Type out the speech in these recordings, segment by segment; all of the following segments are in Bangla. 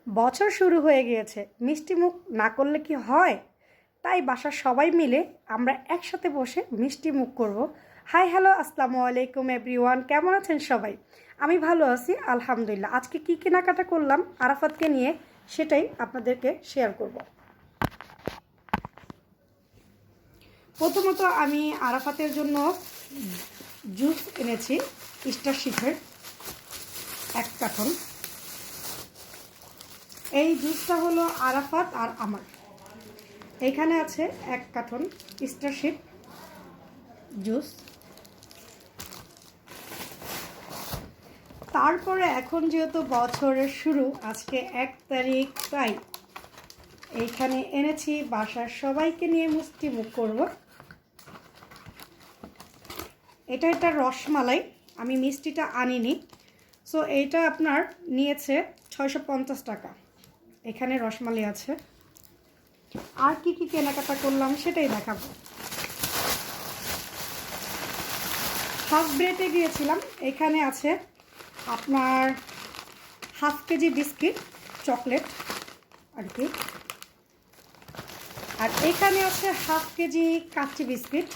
বছর শুরু হয়ে গিয়েছে, মিষ্টি মুখ না করলে কি হয়? তাই বাসার সবাই মিলে আমরা একসাথে বসে মিষ্টি মুখ করব। হাই হ্যালো, আসসালামু আলাইকুম এভরিওয়ান, কেমন আছেন সবাই? আমি ভালো আছি আলহামদুলিল্লাহ। আজকে কি কেনাকাটা করলাম আরাফাতকে নিয়ে, সেটাই আপনাদেরকে শেয়ার করব। প্রথমত আমি আরাফাতের জন্য জুস এনেছি, স্টারশিপের 1 কার্টন। এই জুসটা হলো আরাফাত আর আমার। এখানে আছে 1 কার্টন স্টারশিপ জুস। তারপরে এখন যেহেতু বছরের শুরু, আজকে 1 তারিখ, তাই এইখানে এনেছি বাসার সবাইকে নিয়ে মিষ্টি মুখ করব। এটা রসমালাই, আমি মিষ্টিটা আনিনি। সো এইটা আপনার নিয়েছে 650 টাকা। এখানে রসমালাই আছে। আর কি কি কেনাকাটা করলাম সেটাই দেখাবো। ফার্স্ট ব্রেতে গিয়েছিলাম, এখানে আছে আপনার হাফ কেজি বিস্কিট, চকলেট আর কি। আর এখানে আছে হাফ কেজি কাচ্চি বিস্কিট,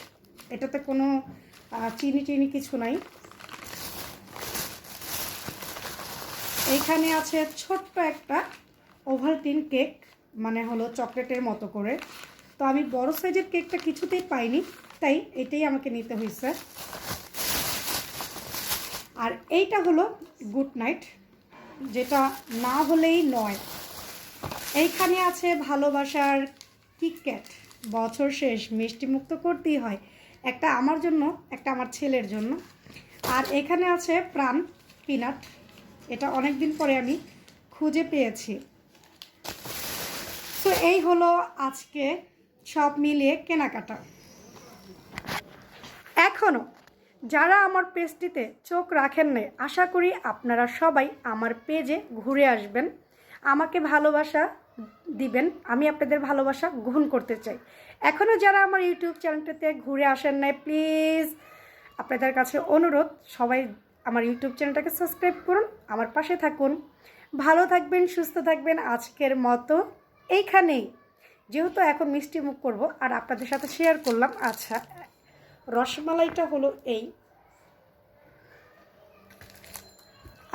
এটাতে কোনো চিনি কিছু নাই। এইখানে আছে ছোট্ট একটা ওভালটিন কেক, মানে হলো চকলেটের মতো করে। তো আমি বড় সাইজের কেকটা কিছুতেই পাইনি, তাই এটাই আমাকে নিতে হয়েছে। আর এইটা হলো গুড নাইট, যেটা না হলেই নয়। এইখানে আছে ভালোবাসার কিটক্যাট, বছর শেষ মিষ্টি মুক্ত করতেই হয়, একটা আমার জন্য, একটা আমার ছেলের জন্য। আর এখানে আছে প্রাণ পিনাট, এটা অনেক দিন পরে আমি খুঁজে পেয়েছি। তো এই হলো আজকে সব মিলিয়ে কেনাকাটা। এখনও যারা আমার পেজটিতে চোখ রাখেন নাই, আশা করি আপনারা সবাই আমার পেজে ঘুরে আসবেন, আমাকে ভালোবাসা দিবেন। আমি আপনাদের ভালোবাসা গ্রহণ করতে চাই। এখনও যারা আমার ইউটিউব চ্যানেলটাতে ঘুরে আসেন নাই, প্লিজ আপনাদের কাছে অনুরোধ, সবাই আমার ইউটিউব চ্যানেলটাকে সাবস্ক্রাইব করুন, আমার পাশে থাকুন। ভালো থাকবেন, সুস্থ থাকবেন। আজকের মতো এইখানেই, যেহেতু এখন মিষ্টি মুখ করব আর আপনাদের সাথে শেয়ার করলাম। আচ্ছা, রসমালাইটা হলো এই।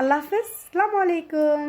আল্লাহ হাফেজ, আসসালামু আলাইকুম।